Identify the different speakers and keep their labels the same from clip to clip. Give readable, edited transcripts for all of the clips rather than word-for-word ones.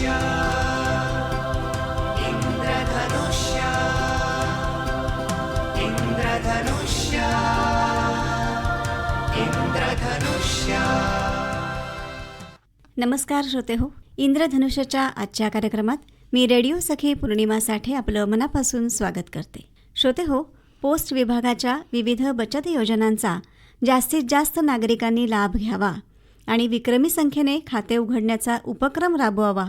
Speaker 1: इंद्रधनुष्य इंद्रधनुष्य इंद्रधनुष्य इंद्रधनुष्य.
Speaker 2: नमस्कार श्रोते हो. इंद्रधनुष्याच्या आजच्या कार्यक्रमात मी रेडिओ सखी पौर्णिमा साठे आपलं मनापासून स्वागत करते. श्रोते हो, पोस्ट विभागाच्या विविध बचत योजनांचा जास्तीत जास्त नागरिकांनी लाभ घ्यावा आणि विक्रमी संख्येने खाते उघडण्याचा उपक्रम राबवावा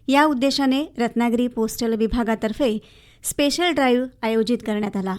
Speaker 2: या उद्देशाने रत्नागिरी पोस्टल विभागातर्फे स्पेशल ड्राईव्ह आयोजित करण्यात आला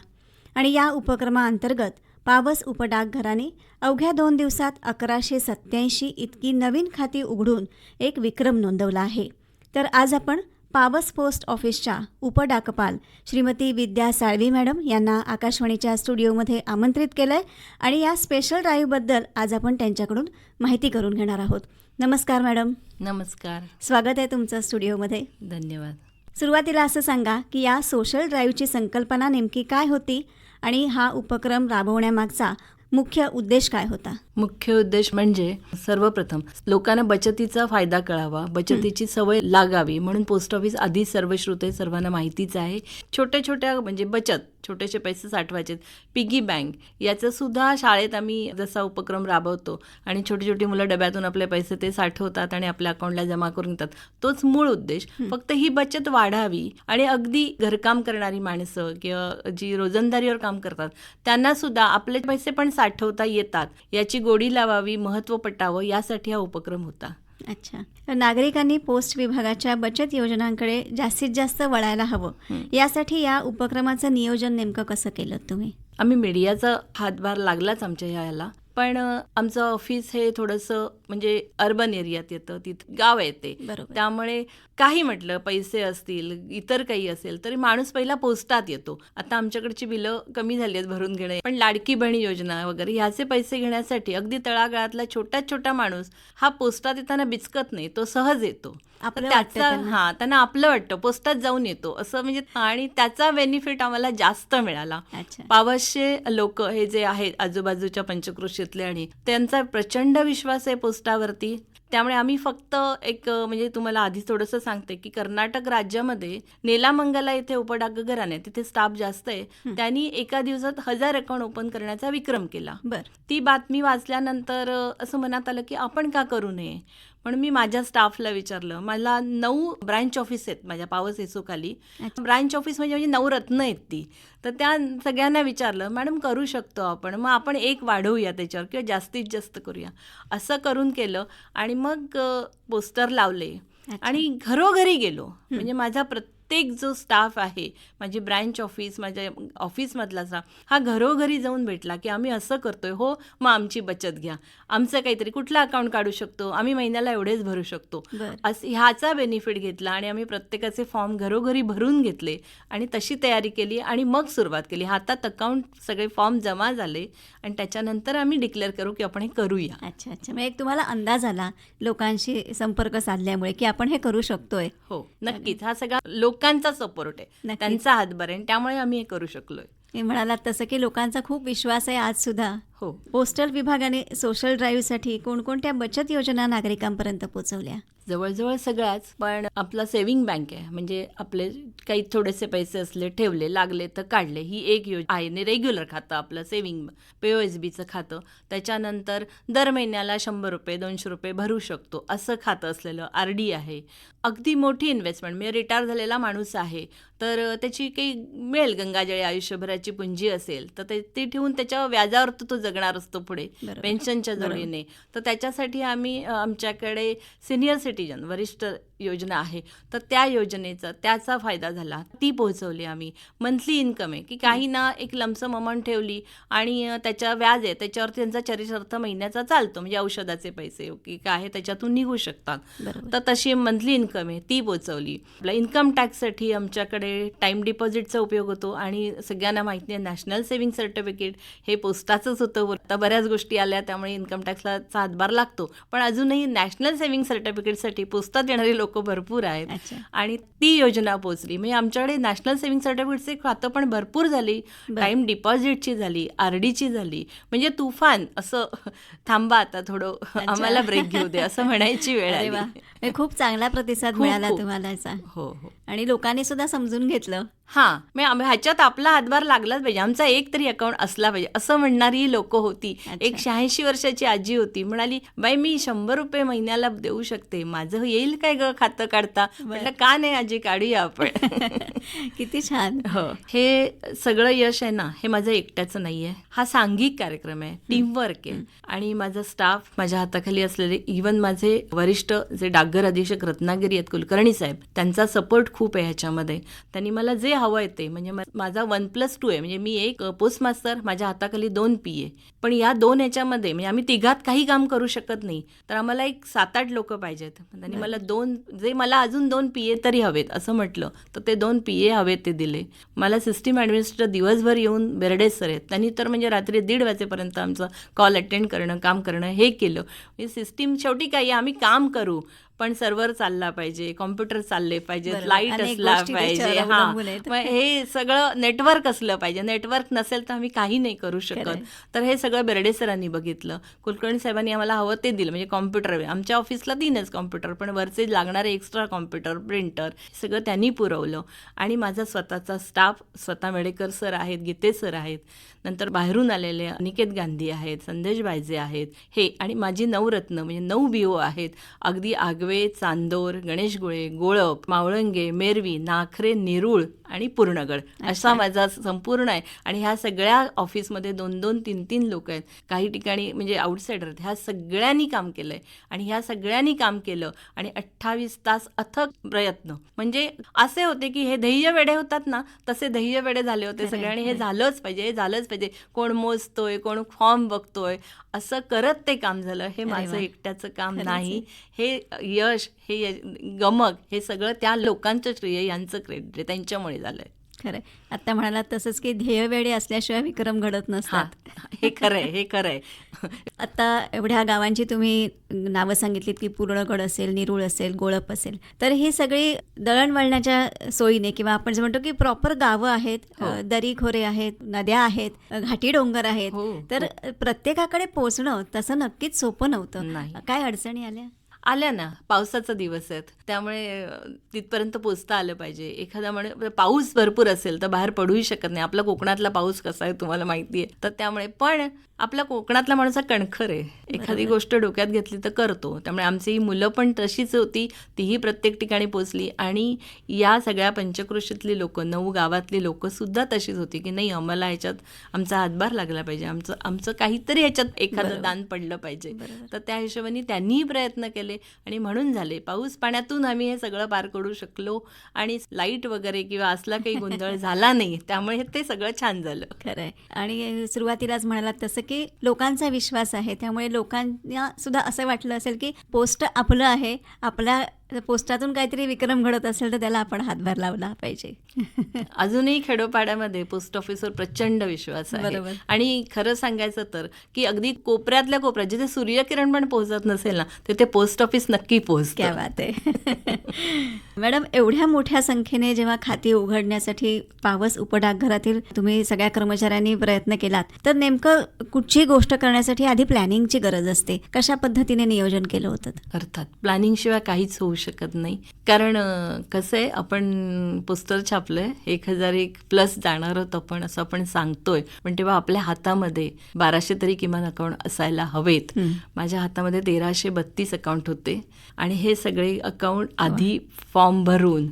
Speaker 2: आणि या उपक्रमाअंतर्गत पावस उपडाकघराने अवघ्या 2 दिवसात 1187 इतकी नवीन खाती उघडून एक विक्रम नोंदवला आहे. तर आज आपण पावस पोस्ट ऑफिसच्या उपडाकपाल श्रीमती विद्या साळवी मॅडम यांना आकाशवाणीच्या स्टुडिओमध्ये आमंत्रित केलं आहे आणि या स्पेशल ड्राईव्हबद्दल आज आपण त्यांच्याकडून माहिती करून घेणार आहोत. नमस्कार मॅडम.
Speaker 3: नमस्कार.
Speaker 2: स्वागत आहे तुमचं स्टुडिओमध्ये.
Speaker 3: धन्यवाद.
Speaker 2: सुरुवातीला असं सांगा की या सोशल ड्राईव्हची संकल्पना नेमकी काय होती आणि हा उपक्रम राबवण्यामागचा मुख्य उद्देश काय होता?
Speaker 3: मुख्य उद्देश म्हणजे सर्वप्रथम लोकांना बचतीचा फायदा कळावा, बचतीची सवय लागावी म्हणून पोस्ट ऑफिस आधी सर्व श्रोते सर्वांना माहितीच आहे. छोट्या छोट्या म्हणजे बचत, छोटेसे पैसे साठवायचे, पिगी बँक याचं सुद्धा शाळेत आम्ही जसा उपक्रम राबवतो आणि छोटी छोटी मुलं डब्यातून आपले पैसे ते साठवतात आणि आपल्या अकाउंटला जमा करून घेतात. तोच मूळ उद्देश. फक्त ही बचत वाढावी आणि अगदी घरकाम करणारी माणसं किंवा जी रोजंदारीवर काम करतात त्यांना सुद्धा आपले पैसे पण साठवता येतात याची गोडी लावावी, महत्त्व पटावं यासाठी हा उपक्रम होता.
Speaker 2: अच्छा. नागरिकांनी पोस्ट विभागाच्या बचत योजनांकडे जास्तीत जास्त वळायला हवं यासाठी या उपक्रमाचं नियोजन नेमकं कसं केलं तुम्ही?
Speaker 3: आम्ही मीडियाचा हातभार लागलाच आमच्या याला, पण आमचं ऑफिस हे थोडंसं म्हणजे अर्बन एरियात येतं, तिथं गाव येते. त्यामुळे काही म्हटलं पैसे असतील इतर काही असेल तरी माणूस पहिला पोस्टात येतो. आता आमच्याकडची बिलं कमी झाली आहेत भरून घेणे, पण लाडकी बहीण योजना वगैरे ह्याचे पैसे घेण्यासाठी अगदी तळागाळातला छोटा माणूस हा पोस्टात येताना बिचकत नाही, तो सहज येतो. त्यांना आपलं वाटतं, पोस्टात जाऊन येतो असं म्हणजे, आणि त्याचा बेनिफिट आम्हाला जास्त मिळाला. पावसचे लोक हे जे आहेत आजूबाजूच्या पंचक्रोशीतले आणि त्यांचा प्रचंड विश्वास आहे पोस्टावरती. त्यामुळे आम्ही फक्त एक म्हणजे तुम्हाला आधी थोडंसं सांगते की कर्नाटक राज्यामध्ये नेलामंगला इथे उपडाकघराने तिथे स्टाफ जास्त आहे, त्यांनी एका दिवसात 1000 अकाउंट ओपन करण्याचा विक्रम केला. ती बातमी वाचल्यानंतर असं मनात आलं की आपण का करू नये. म्हणून मी माझ्या स्टाफला विचारलं. मला 9 ब्रांच ऑफिस आहेत माझ्या पावस एसओ खाली. ब्रांच ऑफिस म्हणजे 9 रत्न आहेत ती. तर त्या सगळ्यांना विचारलं, मॅडम करू शकतो आपण, मग आपण एक वाढवूया त्याच्यावर किंवा जास्तीत जास्त करूया. असं करून केलं आणि मग पोस्टर लावले आणि घरोघरी गेलो. म्हणजे माझा प्रत्येक जो स्टाफ आहे, माझी ब्रँच ऑफिस, माझ्या ऑफिसमधला स्टाफ हा घरोघरी जाऊन भेटला की आम्ही असं करतोय, हो मग आमची बचत घ्या, आमचं काहीतरी कुठलं अकाउंट काढू शकतो, आम्ही महिन्याला एवढेच भरू शकतो, असं ह्याचा बेनिफिट घेतला आणि आम्ही प्रत्येकाचे फॉर्म घरोघरी भरून घेतले आणि तशी तयारी केली आणि मग सुरुवात केली. हातात अकाउंट सगळे फॉर्म जमा झाले आणि त्याच्यानंतर आम्ही डिक्लेअर करू की आपण हे करूया.
Speaker 2: अच्छा. मग एक तुम्हाला अंदाज आला लोकांशी संपर्क साधल्यामुळे की आपण हे करू शकतोय?
Speaker 3: हो, नक्कीच. हा सगळा लोकांचा सपोर्ट आहे, त्यांचा हातभार आहे, त्यामुळे आम्ही हे करू शकलोय.
Speaker 2: हे म्हणालात तसं की लोकांचा खूप विश्वास आहे आज सुद्धा.
Speaker 3: हो.
Speaker 2: पोस्टल विभागाने सोशल ड्राईव्हसाठी कोणकोणत्या बचत योजना नागरिकांपर्यंत पोहोचवल्या?
Speaker 3: जवळजवळ सगळ्याच, पण आपला सेव्हिंग बँक आहे, म्हणजे आपले काही थोडेसे पैसे असले, ठेवले, लागले तर काढले, ही एक योजना आहे. रेग्युलर खातं आपलं सेव्हिंग POSBचं खातं. त्याच्यानंतर दर महिन्याला 100 रुपये 200 रुपये भरू शकतो असं खातं असलेलं RD आहे. अगदी मोठी इन्व्हेस्टमेंट, म्हणजे रिटायर झालेला माणूस आहे तर त्याची काही मिळेल गंगाजळी आयुष्यभराची पुंजी असेल तर ते ठेवून त्याच्या व्याजावर तो जगणार असतो पुढे पेन्शनच्या जोडीने. तर त्याच्यासाठी आम्ही आमच्याकडे सिनियर सिटीजन वरिष्ठ योजना आहे, तर त्या योजनेचा त्याचा फायदा झाला, ती पोहोचवली आम्ही. मंथली इन्कम आहे की काही ना एक लमसम अमाऊंट ठेवली आणि त्याच्या व्याज आहे त्याच्यावर त्यांचा चरितार्थ महिन्याचा चालतो, म्हणजे औषधाचे पैसे की काय आहे त्याच्यातून निघू शकतात. तर तशी मंथली इन्कम आहे ती पोहोचवली. आपला इन्कम टॅक्ससाठी आमच्याकडे टाईम डिपॉझिटचा उपयोग होतो आणि सगळ्यांना माहिती आहे नॅशनल सेव्हिंग सर्टिफिकेट हे पोस्टाचंच होतं. आता बऱ्याच गोष्टी आल्या त्यामुळे इन्कम टॅक्सला हातभार लागतो, पण अजूनही नॅशनल सेव्हिंग सर्टिफिकेटसाठी पोस्टात येणारी लोक लोक भरपूर आहेत.
Speaker 2: अच्छा.
Speaker 3: आणि ती योजना पोचली. म्हणजे आमच्याकडे नॅशनल सेव्हिंग सर्टिफिकेटचे खातं पण भरपूर झाली, टाईम डिपॉझिटची झाली, RDची झाली. म्हणजे तुफान असं थांबा आता थोडं आम्हाला ब्रेक घेऊ दे असं म्हणायची वेळ
Speaker 2: अरे
Speaker 3: आली.
Speaker 2: वा, म्हणजे खूप चांगला प्रतिसाद
Speaker 3: खूप,
Speaker 2: मिळाला
Speaker 3: खूप.
Speaker 2: तुम्हाला याचा.
Speaker 3: हो हो.
Speaker 2: आणि लोकांनी सुद्धा समजून घेतलं.
Speaker 3: हां, म्हणजे ह्याच्यात आपला हातभार लागलाच पाहिजे, आमचा एक तरी अकाउंट असला पाहिजे असं म्हणणारी लोक होती. एक 86 वर्षाची आजी होती, म्हणाली बाई मी 100 रुपये महिन्याला देऊ शकते, माझं येईल काय ग खातं काढता? म्हटलं का नाही आजी, काढूया आपण.
Speaker 2: किती छान.
Speaker 3: हो, हे सगळं यश आहे ना, हे माझं एकट्याचं नाही आहे. हा सांघिक कार्यक्रम आहे, टीमवर्क आहे. आणि माझा स्टाफ, माझ्या हाताखाली असलेले इव्हन माझे वरिष्ठ जे डाकघर अधीक्षक रत्नागिरी आहेत कुलकर्णी साहेब, त्यांचा सपोर्ट खूप आहे ह्याच्यामध्ये. त्यांनी मला जे हवं आहे ते, म्हणजे माझा 1+2 आहे. म्हणजे मी एक पोस्ट मास्टर, माझ्या हाताखाली 2 PA. पण या 2 ह्याच्यामध्ये म्हणजे आम्ही तिघात काही काम करू शकत नाही, तर आम्हाला एक 7-8 लोक पाहिजेत. त्यांनी मला 2, जे मला अजून 2 PA तरी हवेत असं म्हटलं, तर ते 2 PA हवेत ते दिले. मला सिस्टीम ॲडमिनिस्ट्रेटर दिवसभर येऊन बेर्डे सर आहेत, त्यांनी तर म्हणजे रात्री 1:30 वाजेपर्यंत आमचं कॉल अटेंड करणं, काम करणं हे केलं. म्हणजे सिस्टीम शेवटी काही आम्ही काम करू, पण सर्व्हर चालला पाहिजे, कॉम्प्युटर चालले पाहिजेत, लाईट असला पाहिजे. मग हे सगळं नेटवर्क असलं पाहिजे. नेटवर्क नसेल तर आम्ही काही नाही करू शकत. तर हे सगळं बेर्डे सरांनी बघितलं. कुलकर्णी साहेबांनी आम्हाला हवं ते दिलं. म्हणजे कॉम्प्युटर, आमच्या ऑफिसला 3च कॉम्प्युटर, पण वरचे लागणारे एक्स्ट्रा कॉम्प्युटर, प्रिंटर सगळं त्यांनी पुरवलं. आणि माझा स्वतःचा स्टाफ, स्वतः मेडेकर सर आहेत, गीते सर आहेत, नंतर बाहेरून आलेले अनिकेत गांधी आहेत, संदेश बायजे आहेत, हे आणि माझी 9 रत्न म्हणजे 9 BO आहेत. अगदी आगवे, चांदोर, गणेश गुळे, गोळप, मावळंगे, मेरवी, नाखरे, नेरूळ आणि पूर्णगड असा माझा संपूर्ण आहे. आणि ह्या सगळ्या ऑफिसमध्ये 2-2, 3-3 लोक आहेत. काही ठिकाणी म्हणजे आउटसायडर आहेत. ह्या सगळ्यांनी काम केलंय आणि ह्या सगळ्यांनी काम केलं आणि 28 तास अथक प्रयत्न. म्हणजे असे होते की हे ध्येय वेडे होतात ना, तसे ध्येय वेडे झाले होते सगळ्यांनी. हे झालंच पाहिजे, हे झालंच पाहिजे. कोण मोजतोय, कोण फॉर्म बघतोय, असं करत ते काम झालं. हे माझं एकट्याचं काम नाही. हे यश, हे गमक, हे सगळं त्या लोकांचं श्रेय, यांचं क्रेडिट आहे, त्यांच्यामुळे झालंय.
Speaker 2: खरंय. आता म्हणालात तसंच की ध्येय वेळे असल्याशिवाय विक्रम घडत नसतात.
Speaker 3: हे खरंय, हे खरंय.
Speaker 2: आता एवढ्या गावांची तुम्ही नावं सांगितलीत की पूर्णगड असेल, निरूळ असेल, गोळप असेल, तर ही सगळी दळणवळणाच्या सोयीने किंवा आपण जे म्हणतो की प्रॉपर गावं आहेत, दरीखोरे आहेत, नद्या आहेत, घाटी डोंगर आहेत, तर प्रत्येकाकडे पोहोचणं तसं नक्कीच सोपं नव्हतं. काय अडचणी
Speaker 3: आल्या ना, पावसाचा दिवस आहेत, त्यामुळे तिथपर्यंत पोचता आलं पाहिजे. एखादा म्हणजे पाऊस भरपूर असेल तर बाहेर पडूही शकत नाही. आपला कोकणातला पाऊस कसा आहे तुम्हाला माहिती आहे. तर त्यामुळे पण आपला कोकणातला माणूस कणखर आहे, एखादी गोष्ट डोक्यात घेतली तर करतो. त्यामुळे आमची ही मुलं पण तशीच होती, तीही प्रत्येक ठिकाणी पोचली. आणि या सगळ्या पंचक्रोशीतली लोक, 9 गावातली लोक सुद्धा तशीच होती की नाही, आम्हाला ह्याच्यात आमचा हातभार लागला पाहिजे, आमचं काहीतरी ह्याच्यात एखादं दान पडलं पाहिजे. तर त्या हिशोबाने त्यांनीही प्रयत्न केले आणि म्हणून झाले. पाऊस पाण्यातून आम्ही हे सगळं पार करू शकलो आणि लाईट वगैरे किंवा असला काही गोंधळ झाला नाही, त्यामुळे ते सगळं छान झालं.
Speaker 2: खरंय. आणि सुरुवातीलाच म्हणालात तसं की लोकांचा विश्वास आहे, त्यामुळे लोकांना सुद्धा असं वाटलं असेल की पोस्ट आपलं आहे, आपल्या पोस्टातून काहीतरी विक्रम घडत असेल तर त्याला आपण हातभार लावला पाहिजे.
Speaker 3: अजूनही खेडोपाड्यामध्ये पोस्ट ऑफिसवर प्रचंड विश्वास आहे. आणि खरं सांगायचं तर की अगदी कोपऱ्यातल्या कोपऱ्यात जिथे सूर्यकिरण पण पोहोचत नसेल ना, तिथे पोस्ट ऑफिस नक्की पोहोचतं.
Speaker 2: क्या बात आहे. मॅडम, एवढ्या मोठ्या संख्येने जेव्हा खाती उघडण्यासाठी पावस उपडाकघरातील तुम्ही सगळ्या कर्मचाऱ्यांनी प्रयत्न केलात, तर नेमकं कुठची गोष्ट करण्यासाठी आधी प्लॅनिंगची गरज असते. कशा पद्धतीने नियोजन केलं होतं?
Speaker 3: अर्थात प्लॅनिंग शिवाय काहीच होऊ शकत नाही. कारण कसं आहे, आपण पोस्टर छापलंय, 1001+ जाणार आहोत आपण असं आपण सांगतोय, पण तेव्हा आपल्या हातामध्ये 1200 तरी किमान अकाउंट असायला हवेत. माझ्या हातामध्ये 1332 अकाउंट होते आणि हे सगळे अकाउंट आधी फॉर्म भरून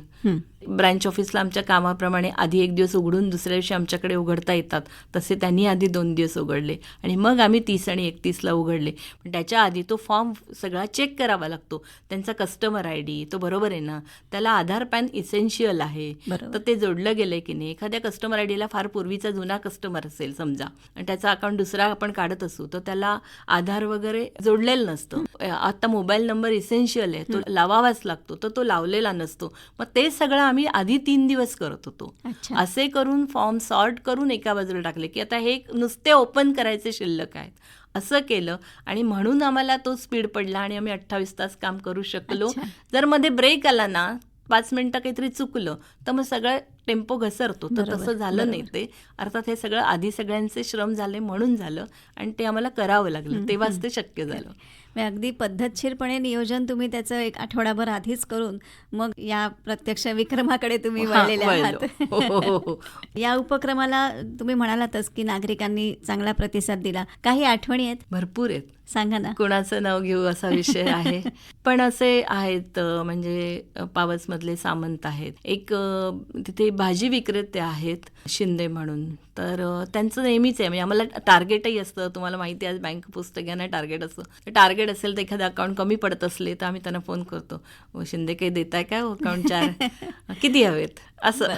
Speaker 3: ब्रँच ऑफिसला आमच्या कामाप्रमाणे आधी 1 दिवस उघडून दुसऱ्या दिवशी आमच्याकडे उघडता येतात, तसे त्यांनी आधी 2 दिवस उघडले आणि मग आम्ही 30 आणि 31ला उघडले. पण त्याच्या आधी तो फॉर्म सगळा चेक करावा लागतो. त्यांचा कस्टमर ID तो बरोबर आहे ना, त्याला आधार पॅन इसेन्शियल आहे, तर ते जोडलं गेलंय की नाही. एखाद्या कस्टमर IDला फार पूर्वीचा जुना कस्टमर असेल समजा आणि त्याचा अकाउंट दुसरा आपण काढत असू, तर त्याला आधार वगैरे जोडलेलं नसतं. आता मोबाईल नंबर इसेन्शियल आहे, तो लावावाच लागतो, तर तो लावलेला नसतो. मग ते सगळं आम्ही आधी 3 दिवस करत होतो. असे करून फॉर्म सॉर्ट करून एका बाजूला टाकले की आता हे नुसते ओपन करायचे शिल्लक आहेत. असं केलं आणि म्हणून आम्हाला तो स्पीड पडला आणि आम्ही 28 तास काम करू शकलो.
Speaker 2: अच्छा.
Speaker 3: जर मध्ये ब्रेक आला ना, 5 मिनिटं काहीतरी चुकलं तर मग सगळं टेम्पो घसरतो. तर
Speaker 2: बरोबर,
Speaker 3: तसं झालं नाही
Speaker 2: बरोबर.
Speaker 3: ते. अर्थात हे सगळं आधी सगळ्यांचे श्रम झाले म्हणून झालं आणि ते आम्हाला करावं लागलं, तेव्हाच ते शक्य झालं.
Speaker 2: म्हणजे अगदी पद्धतशीरपणे नियोजन तुम्ही त्याचं एक आठवडाभर आधीच करून मग या प्रत्यक्ष विक्रमाकडे तुम्ही
Speaker 3: हां,
Speaker 2: वळलेले
Speaker 3: वळलो.
Speaker 2: आहात.
Speaker 3: हो, हो, हो, हो.
Speaker 2: या उपक्रमाला तुम्ही म्हणालातच की नागरिकांनी चांगला प्रतिसाद दिला. काही आठवणी आहेत?
Speaker 3: भरपूर आहेत.
Speaker 2: सांगा ना.
Speaker 3: कुणाचं नाव घेऊ असा विषय आहे. पण असे आहेत म्हणजे पावसमधले सामंत आहेत. एक तिथे भाजी विक्रेते आहेत शिंदे म्हणून. तर त्यांचं नेहमीच आहे, म्हणजे आम्हाला टार्गेटही असतं. तुम्हाला माहिती आहे आज बँक पुस्तकांना टार्गेट असतं. टार्गेट असेल तर एखादं अकाउंट कमी पडत असले तर आम्ही त्यांना फोन करतो, शिंदे काही देताय काय अकाउंट 4 किती हवेत असं.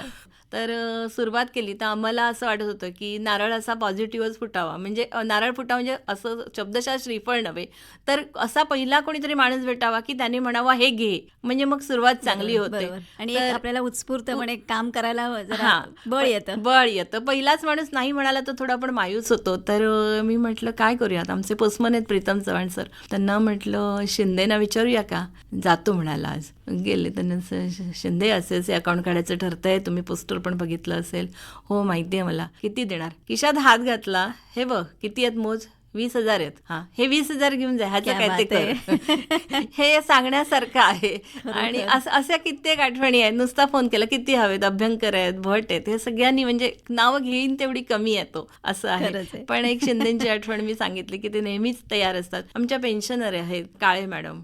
Speaker 3: तर सुरुवात केली तर आम्हाला असं वाटत होतं की नारळ असा पॉझिटिव्हच फुटावा, म्हणजे नारळ फुटावा म्हणजे असं शब्दशः श्रीफळ नव्हे, तर असा पहिला कोणीतरी माणूस भेटावा की त्याने म्हणावा हे घे, म्हणजे मग सुरुवात चांगली होते.
Speaker 2: बरोबर. आणि
Speaker 3: तर-
Speaker 2: एक आपल्याला उत्स्फूर्तपणे काम करायला जरा
Speaker 3: हां,
Speaker 2: बळ येतं.
Speaker 3: बळ येतं. पहिलाच माणूस नाही म्हणाला तर थोडा आपण मायूस होतो. तर मी म्हटलं काय करूयात, आमचे पोस्टमन आहेत प्रीतम चव्हाण सर, त्यांना म्हटलं शिंदेना विचारूया का. जातो म्हणाला. आज गेले त्यांना शिंदे असे अकाउंट काढायचं ठरतंय, तुम्ही पोस्टर पण बघितलं असेल. हो माहिती आहे मला. किती देणार. खिशात हात घातला, हे बघ किती आहेत मोज. 20,000 आहेत. हां, हे 20,000 घेऊन जा, ह्याचं
Speaker 2: क्या
Speaker 3: काय ते
Speaker 2: बात
Speaker 3: कर. हे सांगण्यासारखं आहे. आणि अशा कित्येक आठवणी आहेत. नुसता फोन केला, किती हवेत, अभ्यंकर आहेत, भट आहेत, हे सगळ्यांनी म्हणजे नावं घेईन तेवढी कमी येतो असं
Speaker 2: खरंच
Speaker 3: आहे.
Speaker 2: आहे.
Speaker 3: पण एक शिंदेची आठवण मी सांगितली की ते नेहमीच तयार असतात. आमच्या पेन्शनर आहेत काळे मॅडम.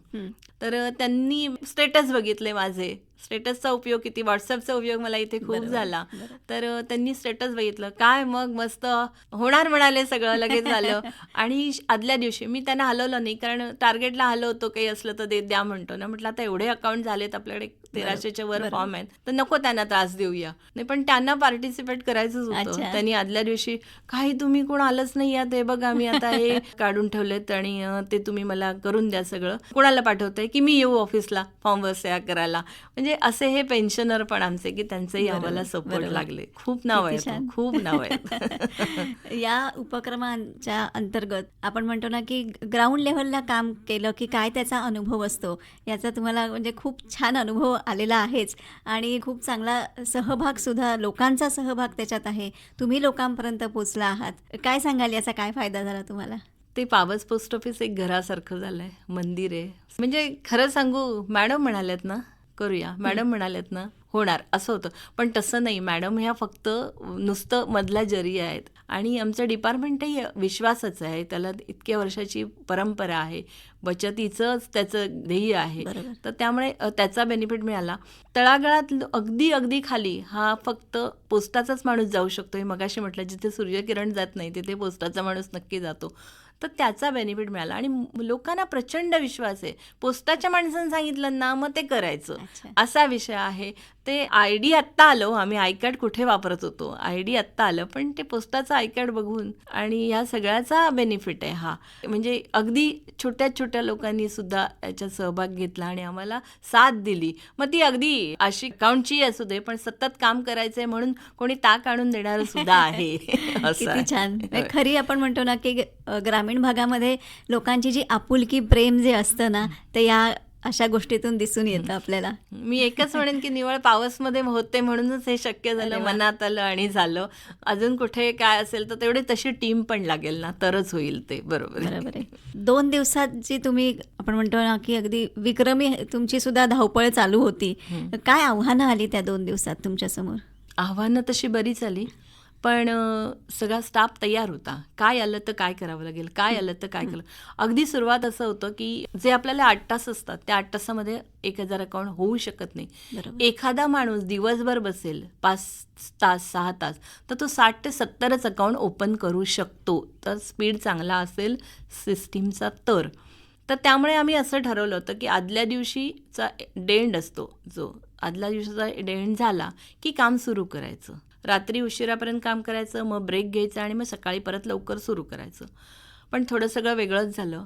Speaker 3: तर त्यांनी स्टेटस बघितले माझे. स्टेटसचा उपयोग किती, व्हॉट्सअपचा उपयोग मला इथे खूप झाला. तर त्यांनी स्टेटस बघितलं, काय मग मस्त होणार म्हणाले, सगळं लगेच झालं. आणि आदल्या दिवशी मी त्यांना हलवलं नाही, कारण टार्गेटला हलवतो, काही असलं तर द्या म्हणतो ना. म्हटलं आता एवढे अकाउंट झालेत आपल्याकडे, 1300च्या वर फॉर्म आहेत, तर नको त्यांना त्रास देऊया. नाही पण त्यांना पार्टिसिपेट करायचंच होतं.
Speaker 2: अच्छा.
Speaker 3: त्यांनी आदल्या दिवशी काही तुम्ही कोण आलंच नाही यात, हे बघा मी आता हे काढून ठेवलेत आणि ते तुम्ही मला करून द्या सगळं. कोणाला पाठवतंय की मी येऊ ऑफिसला फॉर्मवर सह्या करायला. म्हणजे असे हे पेन्शनर पण आमचे की त्यांचेही आम्हाला सपोर्ट लागले. खूप नाव
Speaker 2: किती
Speaker 3: आहेत,
Speaker 2: छान.
Speaker 3: खूप नाव आहेत.
Speaker 2: या उपक्रमांच्या अंतर्गत आपण म्हणतो ना की ग्राउंड लेव्हलला काम केलं की काय त्याचा अनुभव असतो, याचा तुम्हाला म्हणजे खूप छान अनुभव आलेला आहेच. आणि खूप चांगला सहभाग सुद्धा, लोकांचा सहभाग त्याच्यात आहे. तुम्ही लोकांपर्यंत पोचला आहात. काय सांगाल, याचा काय फायदा झाला तुम्हाला?
Speaker 3: ते पावस पोस्ट ऑफिस एक घरासारखं झालंय, मंदिर आहे. म्हणजे खरं सांगू, मॅडम म्हणाल्यात ना करूया, मॅडम म्हणाल्यात ना होणार, असं होतं. पण तसं नाही. मॅडम ह्या फक्त नुसतं मधल्या जरिया आहेत. आणि आमचं डिपार्टमेंटही विश्वासाचं आहे, त्याला इतक्या वर्षाची परंपरा आहे, बचतीचंच त्याचं ध्येय आहे. तर त्यामुळे त्याचा बेनिफिट मिळाला. तळागाळात अगदी अगदी खाली हा फक्त पोस्टाचाच माणूस जाऊ शकतो. हे मगाशी म्हटलं, जिथे सूर्यकिरण जात नाही तिथे पोस्टाचा माणूस नक्की जातो. तर त्याचा बेनिफिट मिळाला. आणि लोकांना प्रचंड विश्वास आहे. पोस्टाच्या माणसानं सांगितलं ना मग ते करायचं, असा विषय आहे. ते ID आत्ता आलं, आम्ही आय कार्ड कुठे वापरत होतो, ID आत्ता आलं, पण ते पोस्टाचं आय कार्ड बघून आणि ह्या सगळ्याचा बेनिफिट आहे हा. म्हणजे अगदी छोट्या छोट्या लोकांनी सुद्धा याच्यात सहभाग घेतला आणि आम्हाला साथ दिली. मग ती अगदी अशी अकाउंटची असू दे, पण सतत काम करायचंय म्हणून कोणी ताक आणून देणारं सुद्धा आहे.
Speaker 2: किती छान. खरी आपण म्हणतो ना की ग्रामीण भागामध्ये लोकांची जी आपुलकी, प्रेम जे असतं ना, ते या अशा गोष्टीतून दिसून येतं आपल्याला.
Speaker 3: मी एकच म्हणेन की निवळ पावसमध्ये होते म्हणूनच हे शक्य झालं, मनात आलं आणि झालं. अजून कुठे काय असेल तर तेवढी तशी टीम पण लागेल ना, तरच होईल ते. बरोबर
Speaker 2: आहे. 2 दिवसात जी तुम्ही आपण म्हणतो ना की अगदी विक्रमी तुमची सुद्धा धावपळ चालू होती, काय आव्हानं आली त्या 2 दिवसात तुमच्यासमोर?
Speaker 3: आव्हानं तशी बरीच आली, पण सगळा स्टाफ तयार होता. काय आलं तर काय करावं लागेल, काय आलं तर काय केलं. अगदी सुरुवात असं होतं की जे आपल्याला 8 तास असतात त्या 8 तासामध्ये 1,000 अकाउंट होऊ शकत नाही. एखादा माणूस दिवसभर बसेल 5 तास 6 तास तर तो 60 ते 70च अकाउंट ओपन करू शकतो. तर स्पीड चांगला असेल सिस्टीमचा तर त्यामुळे आम्ही असं ठरवलं होतं की आदल्या दिवशीचा डेंड असतो, जो आदल्या दिवशीचा डेंड झाला की काम सुरू करायचं. रात्री उशिरापर्यंत काम करायचं, मग ब्रेक घ्यायचा आणि मग सकाळी परत लवकर सुरू करायचं. पण थोडं सगळं वेगळंच झालं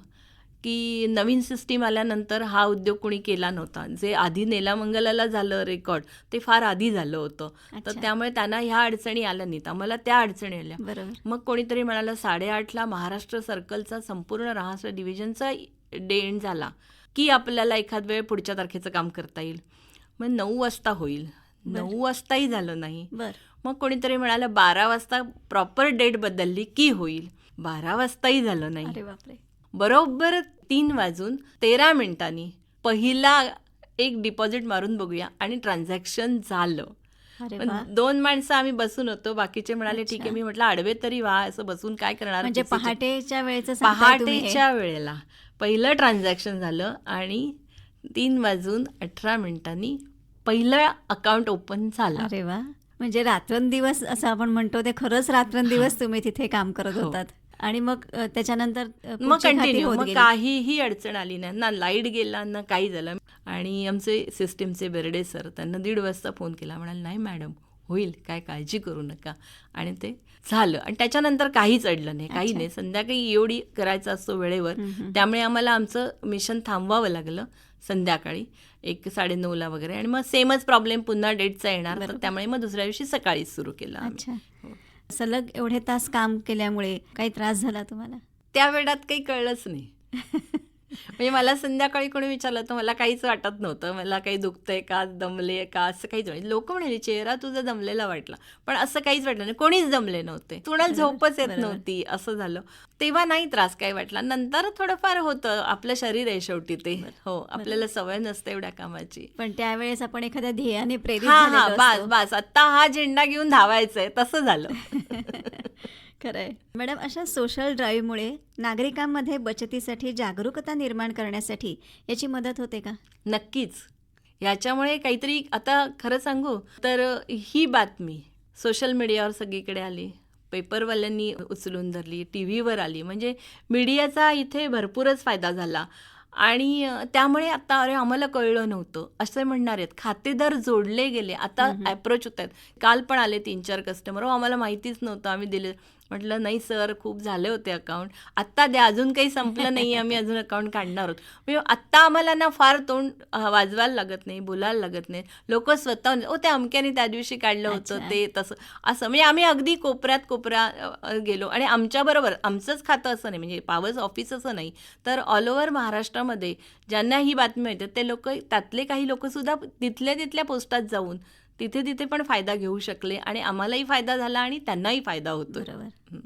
Speaker 3: की नवीन सिस्टीम आल्यानंतर हा उद्योग कोणी केला नव्हता. जे आधी नेलामंगलाला झालं रेकॉर्ड ते फार आधी झालं होतं. तर
Speaker 2: अच्छा.
Speaker 3: त्यामुळे त्यांना ह्या अडचणी आल्या नाहीत, आम्हाला त्या अडचणी आल्या.
Speaker 2: बरोबर.
Speaker 3: मग कोणीतरी म्हणालं 8:30ला महाराष्ट्र सर्कलचा संपूर्ण महाराष्ट्र डिव्हिजनचा डे एंड झाला की आपल्याला एखाद वेळ पुढच्या तारखेचं काम करता येईल. मग 9 वाजता होईल. 9 वाजताही झालं नाही.
Speaker 2: बर.
Speaker 3: मग कोणीतरी म्हणालं 12 वाजता प्रॉपर डेट बदलली की होईल. 12 वाजताही झालं नाही.
Speaker 2: अरे बापरे.
Speaker 3: बरोबर 3:13 पहिला एक डिपॉझिट मारून बघूया आणि ट्रान्झॅक्शन झालं.
Speaker 2: अरे
Speaker 3: पण
Speaker 2: वा.
Speaker 3: 2 माणसं आम्ही बसून होतो. बाकीचे म्हणाले ठीक आहे.
Speaker 2: अच्छा.
Speaker 3: मी म्हटलं आडवे तरी वा, असं बसून काय करणार.
Speaker 2: म्हणजे पहाटेच्या वेळेचं सांगताय तुम्ही हे?
Speaker 3: पहाटेच्या वेळेला पहिलं ट्रान्झॅक्शन झालं आणि 3:18 पहिलं अकाउंट ओपन झालं.
Speaker 2: अरे वा. म्हणजे रात्रंदिवस असं आपण म्हणतो ते खरंच रात्रंदिवस तुम्ही तिथे काम करत
Speaker 3: हो.
Speaker 2: होतात. आणि मग त्याच्यानंतर
Speaker 3: मग
Speaker 2: पुढची खाती
Speaker 3: कंटिन्यू,
Speaker 2: होत
Speaker 3: मग
Speaker 2: गेली.
Speaker 3: काहीही अडचण आली नाही ना, लाईट गेला ना काही झालं. आणि आमचे सिस्टीमचे बेर्डे सर, त्यांना 1:30 वाजता फोन केला. म्हणाले नाही मॅडम होईल, काय काळजी करू नका. आणि ते झालं. आणि त्याच्यानंतर काहीच अडलं नाही, काही
Speaker 2: अच्छा.
Speaker 3: नाही. संध्याकाळी एवढी करायचं असतो वेळेवर, त्यामुळे आम्हाला आमचं मिशन थांबवावं लागलं संध्याकाळी 1-9:30 वगैरे. आणि मग सेमच प्रॉब्लेम पुन्हा डेटचा येणार, तर
Speaker 2: बरोबर.
Speaker 3: त्यामुळे मग दुसऱ्या दिवशी सकाळीच सुरू केलं आम्ही.
Speaker 2: अच्छा.
Speaker 3: हो.
Speaker 2: सलग एवढे तास काम केल्यामुळे काही त्रास झाला तुम्हाला?
Speaker 3: त्या वेळात काही कळलंच नाही. म्हणजे मला संध्याकाळी कोणी विचारलं तर मला काहीच वाटत नव्हतं. मला काही दुखतंय का, दमले का, असं काहीच नाही. लोक म्हणाले चेहरा तुझा दमलेला वाटला, पण असं काहीच वाटलं नाही. कोणीच दमले नव्हते, कुणाला झोपच येत नव्हती, असं झालं. तेव्हा नाही त्रास काही वाटला. नंतर थोडंफार होतं, आपलं शरीर आहे शेवटी ते. हो, आपल्याला सवय नसते एवढ्या कामाची.
Speaker 2: पण त्यावेळेस आपण एखाद्या ध्येयाने प्रेरित
Speaker 3: हा
Speaker 2: झालेलो
Speaker 3: बस
Speaker 2: असतो.
Speaker 3: बस आता हा झेंडा घेऊन धावायचंय, तसं झालं.
Speaker 2: खरंय. मॅडम, अशा सोशल ड्राईव्हमुळे नागरिकांमध्ये बचतीसाठी जागरूकता निर्माण करण्यासाठी याची मदत होते का?
Speaker 3: नक्कीच. याच्यामुळे काहीतरी, आता खरं सांगू तर ही बातमी सोशल मीडियावर सगळीकडे आली, पेपरवाल्यांनी उचलून धरली, टी व्हीवर आली. म्हणजे मीडियाचा इथे भरपूरच फायदा झाला. आणि त्यामुळे आता अरे आम्हाला कळलं नव्हतं असं म्हणणार आहेत. खातेदार जोडले गेले. आता अप्रोच होत आहेत. काल पण आले 3-4 कस्टमर, आम्हाला माहितीच नव्हतं, आम्ही दिले. म्हटलं नाही सर, खूप झाले होते अकाउंट, आत्ता द्या, अजून काही संपलं नाही, आम्ही अजून अकाउंट काढणार आहोत. म्हणजे आत्ता आम्हाला ना फार तोंड वाजवायला लागत नाही, बोलायला लागत नाही. लोक स्वतः त्या अमक्याने त्या दिवशी काढलं होतं
Speaker 2: अच्छा.
Speaker 3: ते तसं असं. म्हणजे आम्ही अगदी कोपऱ्यात गेलो. आणि आमच्याबरोबर आमचंच खातं असं नाही, म्हणजे पावर्स ऑफिस असं नाही, तर ऑल ओव्हर महाराष्ट्रामध्ये ज्यांना ही बातमी मिळते ते लोक, त्यातले काही लोकसुद्धा तिथल्या पोस्टात जाऊन तिथे पण फायदा घेऊ शकले. आणि आम्हालाही फायदा झाला आणि त्यांनाही फायदा होतो.
Speaker 2: बरोबर.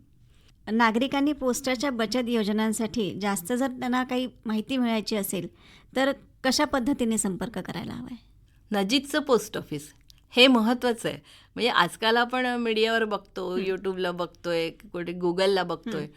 Speaker 2: नागरिकांनी पोस्टाच्या बचत योजनांसाठी जास्त जर त्यांना काही माहिती मिळायची असेल तर कशा पद्धतीने संपर्क करायला हवा आहे?
Speaker 3: नजीकचं पोस्ट ऑफिस हे महत्त्वाचं आहे. म्हणजे आजकाल आपण मीडियावर बघतो, यूट्यूबला बघतोय, कुठे गुगलला बघतोय.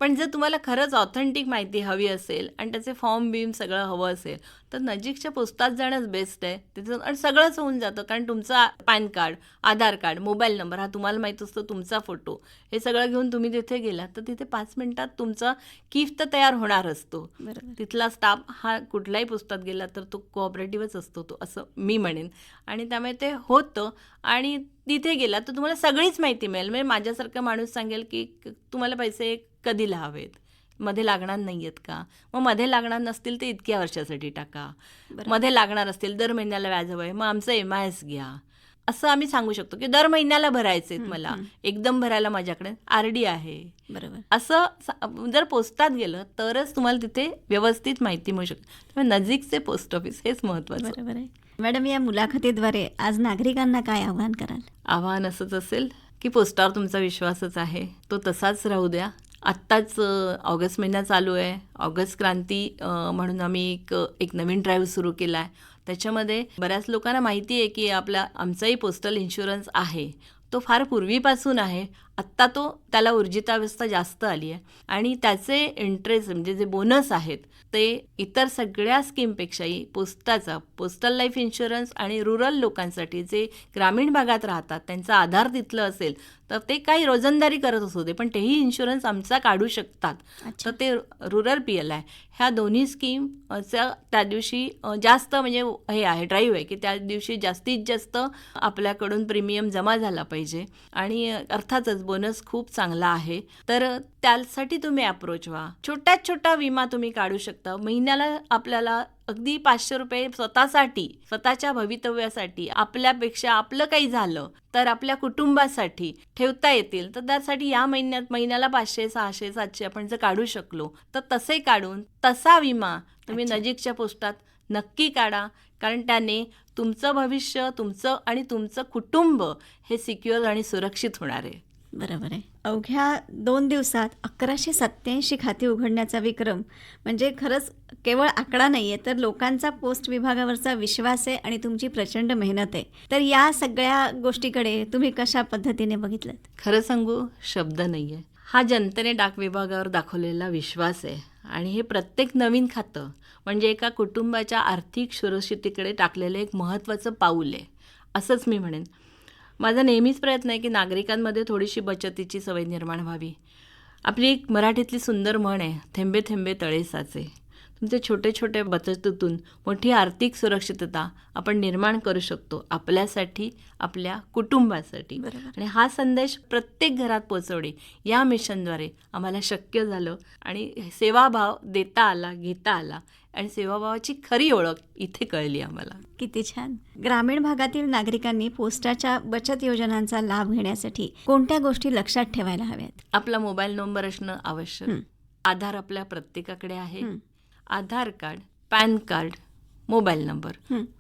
Speaker 3: पण जर तुम्हाला खरंच ऑथेंटिक माहिती हवी असेल आणि त्याचे फॉर्म बीम सगळं हवं असेल तर नजीकच्या पोस्टात जाणंच बेस्ट आहे. तिथं आणि सगळंच होऊन जातं. कारण तुमचा पॅन कार्ड, आधार कार्ड, मोबाईल नंबर हा तुम्हाला माहीत असतो, तुमचा फोटो, हे सगळं घेऊन तुम्ही तिथे गेलात तर तिथे 5 मिनिटात तुमचा गिफ्ट तयार होणार असतो.
Speaker 2: बरोबर.
Speaker 3: तिथला स्टाफ हा कुठल्याही पोस्टात गेला तर तो कोऑपरेटिव्हच असतो, तो असं मी म्हणेन. आणि त्यामुळे ते होतं. आणि तिथे गेला तर तुम्हाला सगळीच माहिती मिळेल. म्हणजे माझ्यासारखा माणूस सांगेल की तुम्हाला पैसे कधीला हवेत, मध्ये लागणार नाही आहेत का, मग मध्ये लागणार नसतील तर इतक्या वर्षासाठी टाका, मध्ये लागणार असतील दर महिन्याला व्याज हवं आहे, मग आमचं MIS घ्या. असं आम्ही सांगू शकतो की दर महिन्याला भरायचे मला, एकदम भरायला माझ्याकडे RD आहे.
Speaker 2: बरोबर.
Speaker 3: असं जर पोस्टात गेलं तरच तुम्हाला तिथे व्यवस्थित माहिती मिळू शकते. त्यामुळे नजीकचे पोस्ट ऑफिस हेच महत्त्वाचं.
Speaker 2: बरोबर आहे. मॅडम, या मुलाखतीद्वारे आज नागरिकांना काय आव्हान कराल?
Speaker 3: आव्हान असंच असेल की पोस्टावर तुमचा विश्वासच आहे, तो तसाच राहू द्या. आत्ताच ऑगस्ट महिना चालू आहे. ऑगस्ट क्रांती म्हणून आम्ही एक नवीन ड्राईव्ह सुरू केला आहे. त्याच्यामध्ये बऱ्याच लोकांना माहिती आहे की आमचाही पोस्टल इन्शुरन्स आहे. तो फार पूर्वीपासून आहे. आत्ता त्याला ऊर्जितावस्था जास्त आली आहे. आणि त्याचे इंटरेस्ट म्हणजे जे बोनस आहेत ते इतर सगळ्या स्कीमपेक्षाही पोस्टल लाईफ इन्शुरन्स आणि रुरल लोकांसाठी जे ग्रामीण भागात राहतात त्यांचा आधार तिथलं असेल तर ते काही रोजंदारी करत असू दे पण तेही इन्शुरन्स आमचा काढू शकतात. तर ते रुरल PLI ह्या दोन्ही स्कीम त्या दिवशी जास्त म्हणजे हे आहे, ड्राईव्ह आहे की त्या दिवशी जास्तीत जास्त आपल्याकडून प्रीमियम जमा झाला पाहिजे. आणि अर्थातच बोनस खूप चांगला आहे. तर त्यासाठी तुम्ही अप्रोच व्हा. छोट्यात छोटा विमा तुम्ही काढू शकता. महिन्याला आपल्याला अगदी 500 रुपये स्वतःसाठी, स्वतःच्या भवितव्यासाठी, आपल्यापेक्षा आपलं काही झालं तर आपल्या कुटुंबासाठी ठेवता येतील. तर त्यासाठी या महिन्याला 500, 600, 700 आपण जर काढू शकलो तर तसे काढून तसा विमा तुम्ही नजीकच्या पोस्टात नक्की काढा. कारण त्याने तुमचं भविष्य, तुमचं आणि तुमचं कुटुंब हे सिक्युअर आणि सुरक्षित होणार आहे.
Speaker 2: बरोबर आहे. अवघ्या 2 दिवसात 1187 खाती उघडण्याचा विक्रम म्हणजे खरंच केवळ आकडा नाही आहे, तर लोकांचा पोस्ट विभागावरचा विश्वास आहे आणि तुमची प्रचंड मेहनत आहे. तर या सगळ्या गोष्टीकडे तुम्ही कशा पद्धतीने बघितलं?
Speaker 3: खरं सांगू, शब्द नाही आहे. हा जनतेने डाक विभागावर दाखवलेला विश्वास आहे. आणि हे प्रत्येक नवीन खातं म्हणजे एका कुटुंबाच्या आर्थिक सुरक्षिततेकडे टाकलेलं एक महत्त्वाचं पाऊल आहे, असंच मी म्हणेन. माझा नेहमीच प्रयत्न आहे की नागरिकांमध्ये थोडीशी बचतीची सवय निर्माण व्हावी. आपली एक मराठीतली सुंदर म्हण आहे, थेंबे थेंबे तळे साचे. तुमचे छोटे छोटे बचतीतून मोठी आर्थिक सुरक्षितता आपण निर्माण करू शकतो आपल्यासाठी, आपल्या कुटुंबासाठी. आणि हा संदेश प्रत्येक घरात पोचवणे या मिशनद्वारे आम्हाला शक्य झालं. आणि सेवाभाव देता आला, घेता आला आणि सेवाभावाची खरी ओळख इथे कळली आम्हाला.
Speaker 2: किती छान. ग्रामीण भागातील नागरिकांनी पोस्टाच्या बचत योजनांचा लाभ घेण्यासाठी कोणत्या गोष्टी लक्षात ठेवायला हव्यात?
Speaker 3: आपला मोबाईल नंबर असणं आवश्यक. आधार आपल्या प्रत्येकाकडे आहे. Aadhaar card, PAN card, mobile number,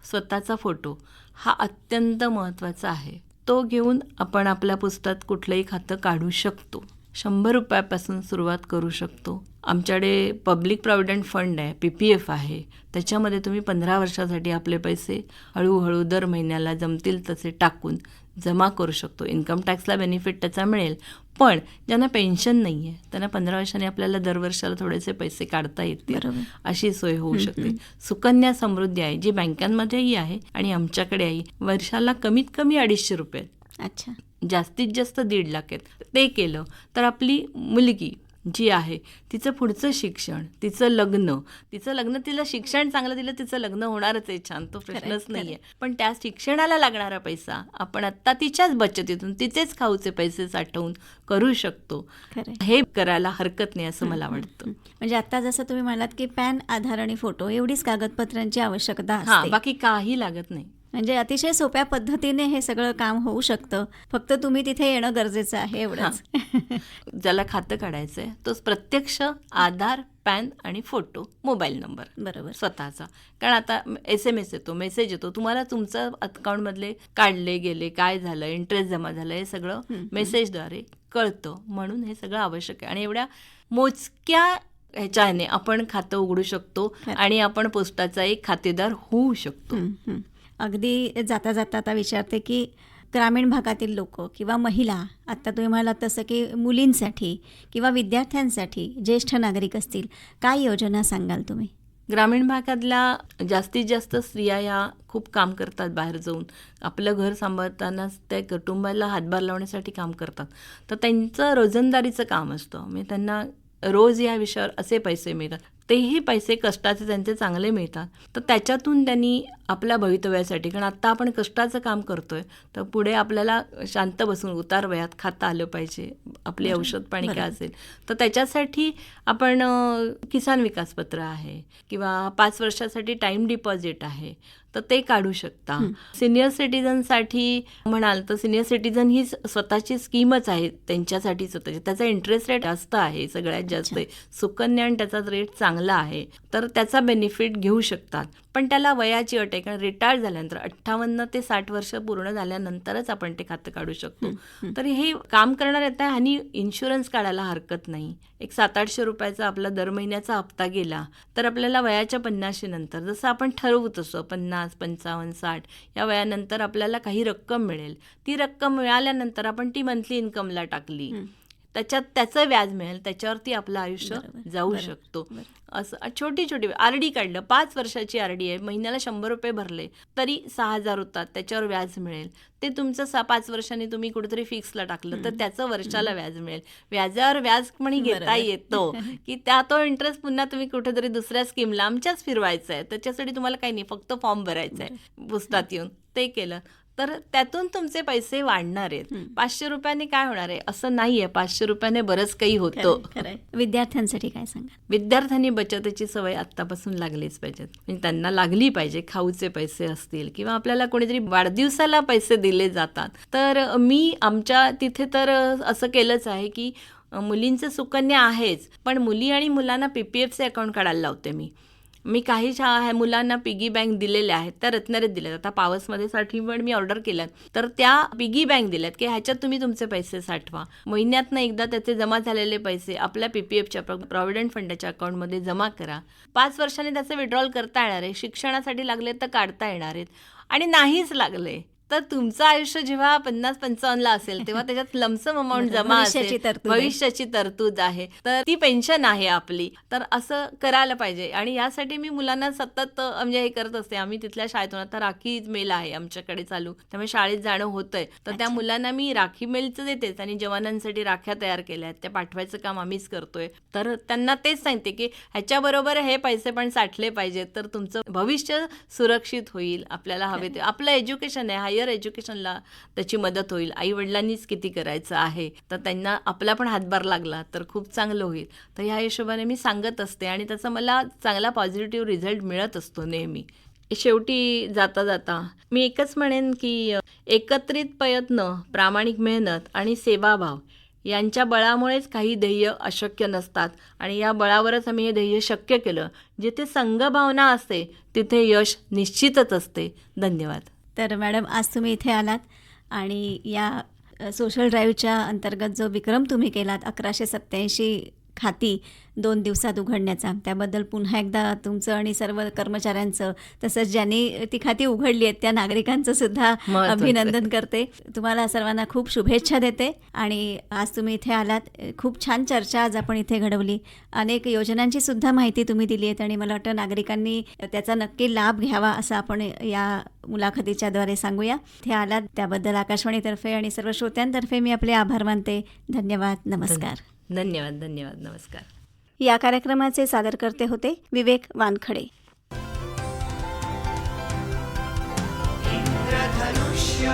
Speaker 3: स्वतःचा फोटो हा अत्यंत महत्त्वाचा आहे. तो घेऊन आपण आपल्या पोस्टात कुठलंही खातं काढू शकतो. 100 रुपयापासून सुरुवात करू शकतो. आमच्याकडे पब्लिक प्रॉव्हिडंट फंड आहे, PPF आहे. त्याच्यामध्ये तुम्ही 15 वर्षासाठी आपले पैसे हळूहळू दर महिन्याला जमतील तसे टाकून जमा करू शकतो. इन्कम टॅक्सला बेनिफिट त्याचा मिळेल. पण ज्यांना पेन्शन नाही आहे त्यांना 15 वर्षांनी आपल्याला दरवर्षाला थोडेसे पैसे काढता येतील, अशी सोय होऊ शकते. सुकन्या समृद्धी आहे जी बँकांमध्येही आहे आणि आमच्याकडे आहे. वर्षाला कमीत कमी 250 रुपये,
Speaker 2: अच्छा,
Speaker 3: जास्तीत जास्त 1.5 लाख आहेत. ते केलं तर आपली मुलगी जी आहे तिचं पुढचं शिक्षण, तिचं लग्न तिला शिक्षण चांगलं दिलं, तिचं लग्न होणारच आहे छान, तो प्रश्नच नाही आहे. पण त्या शिक्षणाला लागणारा पैसा आपण आत्ता तिच्याच बचतीतून, तिचेच खाऊचे पैसे साठवून करू शकतो. हे करायला हरकत नाही असं मला वाटतं.
Speaker 2: म्हणजे आता जसं तुम्ही म्हणालात की पॅन, आधार आणि फोटो एवढीच कागदपत्रांची आवश्यकता
Speaker 3: हां,
Speaker 2: असते,
Speaker 3: बाकी काही लागत नाही.
Speaker 2: म्हणजे अतिशय सोप्या पद्धतीने हे सगळं काम होऊ शकतं. फक्त तुम्ही तिथे येणं गरजेचं आहे, एवढंच.
Speaker 3: ज्याला खातं काढायचं आहे तोच प्रत्यक्ष आधार, पॅन आणि फोटो, मोबाईल नंबर
Speaker 2: बरोबर
Speaker 3: स्वतःचा. कारण आता SMS येतो, मेसेज येतो, तुम्हाला तुमचं अकाउंटमधले काढले गेले, काय झालं, इंटरेस्ट जमा झालं, हे सगळं मेसेजद्वारे कळतं. म्हणून हे सगळं आवश्यक आहे. आणि एवढ्या मोजक्या ह्याच्याने आपण खातं उघडू शकतो आणि आपण पोस्टाचा एक खातेदार होऊ शकतो.
Speaker 2: अगदी जाता जाता आता विचारते की ग्रामीण भागातील लोक किंवा महिला, आत्ता तुम्ही म्हणालात तसं की मुलींसाठी किंवा विद्यार्थ्यांसाठी, ज्येष्ठ नागरिक असतील, काय योजना सांगाल तुम्ही?
Speaker 3: ग्रामीण भागातल्या जास्तीत जास्त स्त्रिया या खूप काम करतात, बाहेर जाऊन आपलं घर सांभाळताना त्या कुटुंबाला हातभार लावण्यासाठी काम करतात. तर त्यांचं रोजंदारीचं काम असतं. म्हणजे त्यांना रोज या विषयावर असे पैसे मिळतात, तेही पैसे कष्टाचे त्यांचे चांगले मिळतात. तर त्याच्यातून त्यांनी आपल्या भवितव्यासाठी, कारण आत्ता आपण कष्टाचं काम करतोय तर पुढे आपल्याला शांत बसून उतार वयात खाता आलं पाहिजे, आपली औषध पाणी काय असेल तर त्याच्यासाठी आपण किसान विकास पत्र आहे किंवा 5 वर्षासाठी टाईम डिपॉझिट आहे तर ते काढू शकता. सिनियर सिटीजनसाठी म्हणाल तर सिनियर सिटीजन ही स्वतःची स्कीमच आहे त्यांच्यासाठी स्वतःची. त्याचा इंटरेस्ट रेट जास्त आहे, सगळ्यात जास्त आहे. सुकन्या आणि त्याचा रेट चांगला आहे तर त्याचा बेनिफिट घेऊ शकतात. पण त्याला वयाची अट आहे, कारण रिटायर झाल्यानंतर 58 ते 60 वर्ष पूर्ण झाल्यानंतरच आपण ते खातं काढू शकतो. तर हे काम करणार येतं आणि इन्शुरन्स काढायला हरकत नाही. एक 700-800 रुपयाचा आपला दर महिन्याचा हप्ता गेला तर आपल्याला वयाच्या 50 नंतर जसं आपण ठरवू तसं 50, 55, 60 या वयानंतर आपल्याला काही रक्कम मिळेल. ती रक्कम मिळाल्यानंतर आपण ती मंथली इन्कमला टाकली त्याच्यात त्याचं व्याज मिळेल, त्याच्यावरती आपलं आयुष्य जाऊ शकतो. असं छोटी छोटी RD काढलं, 5 वर्षाची RD आहे, महिन्याला 100 रुपये भरले तरी 6,000 होतात, त्याच्यावर व्याज मिळेल. ते तुमचं 5 वर्षांनी तुम्ही कुठेतरी फिक्सला टाकलं तर त्याचं वर्षाला व्याज मिळेल. व्याजावर व्याज पण घेता येतो की त्या तो इंटरेस्ट पुन्हा तुम्ही कुठेतरी दुसऱ्या स्कीमला आमच्याच फिरवायचं आहे. त्याच्यासाठी तुम्हाला काही नाही, फक्त फॉर्म भरायचा आहे पुस्तात येऊन. ते केलं तर त्यातून तुमचे पैसे वाढणार आहेत. 500 रुपयाने काय होणार आहे असं नाहीये. 500 रुपयाने बरंच काही होतं.
Speaker 2: विद्यार्थ्यांसाठी काय सांगा?
Speaker 3: विद्यार्थ्यांनी बचतीची सवय आत्तापासून लागलीच पाहिजेत. म्हणजे त्यांना लागली पाहिजे. खाऊचे पैसे असतील किंवा आपल्याला कोणीतरी वाढदिवसाला पैसे दिले जातात. तर मी आमच्या तिथे तर असं केलंच आहे की मुलींचं सुकन्या आहेच, पण मुली आणि मुलांना PPFचे अकाउंट काढायला लावते मी काही मुलांना पिगी बँक दिलेल्या आहेत, त्या रत्नागिरीत दिल्यात. आता पावसमध्ये साठी पण मी ऑर्डर केल्यात, तर त्या पिगी बँक दिल्यात की ह्याच्यात तुम्ही तुमचे पैसे साठवा. महिन्यातनं एकदा त्याचे जमा झालेले पैसे आपल्या PPFच्या प्रॉव्हिडंट फंडाच्या अकाउंटमध्ये जमा करा. 5 वर्षांनी त्याचे विड्रॉल करता येणार आहे. शिक्षणासाठी लागले तर काढता येणार आहेत. आणि नाहीच लागले तर तुमचं आयुष्य जेव्हा 50-55ला असेल तेव्हा त्याच्यात लमसम अमाऊंट जमा असेल, भविष्याची तरतूद आहे, तर ती पेन्शन आहे आपली. तर असं करायला पाहिजे. आणि यासाठी मी मुलांना सतत म्हणजे हे करत असते. आम्ही तिथल्या शाळेतून आता राखी मेल आहे आमच्याकडे चालू, त्यामुळे शाळेत जाणं होतंय. तर त्या मुलांना मी राखी मेलचं देतेच आणि जवानांसाठी राख्या तयार केल्या आहेत, त्या पाठवायचं काम आम्हीच करतोय. तर त्यांना तेच सांगते की ह्याच्याबरोबर हे पैसे पण साठले पाहिजेत, तर तुमचं भविष्य सुरक्षित होईल. आपल्याला हवे ते आपलं एज्युकेशन आहे, हायर एज्युकेशनला त्याची मदत होईल. आई वडिलांनीच किती करायचं आहे, तर त्यांना आपला पण हातभार लागला तर खूप चांगलं होईल. तर ह्या हिशोबाने मी सांगत असते आणि त्याचा मला चांगला पॉझिटिव्ह रिझल्ट मिळत असतो नेहमी. शेवटी जाता जाता मी एकच म्हणेन की एकत्रित प्रयत्न, प्रामाणिक मेहनत आणि सेवाभाव यांच्या बळामुळेच काही ध्येय अशक्य नसतात आणि या बळावरच आम्ही हे ध्येय शक्य केलं. जिथे संघभावना असते तिथे यश निश्चितच असते. धन्यवाद.
Speaker 2: तर मॅडम, आज तुम्ही इथे आलात आणि या सोशल ड्राईव्हच्या अंतर्गत जो विक्रम तुम्ही केलात 1187 खाती 2 दिवसात उघडण्याचा, त्याबद्दल पुन्हा एकदा तुमचं आणि सर्व कर्मचाऱ्यांचं तसंच ज्यांनी ती खाती उघडली आहेत त्या नागरिकांचं सुद्धा अभिनंदन करते. तुम्हाला सर्वांना खूप शुभेच्छा देते. आणि आज तुम्ही इथे आलात, खूप छान चर्चा आज आपण इथे घडवली. अनेक योजनांची सुद्धा माहिती तुम्ही दिली आहेत आणि मला वाटतं नागरिकांनी त्याचा नक्की लाभ घ्यावा असं आपण या मुलाखतीच्या द्वारे सांगूया. इथे आलात त्याबद्दल आकाशवाणीतर्फे आणि सर्व श्रोत्यांतर्फे मी आपले आभार मानते. धन्यवाद. नमस्कार.
Speaker 3: धन्यवाद. धन्यवाद. नमस्कार.
Speaker 2: या कार्यक्रमाचे सादरकर्ते होते विवेक वानखडे.
Speaker 1: इंद्रधनुष्य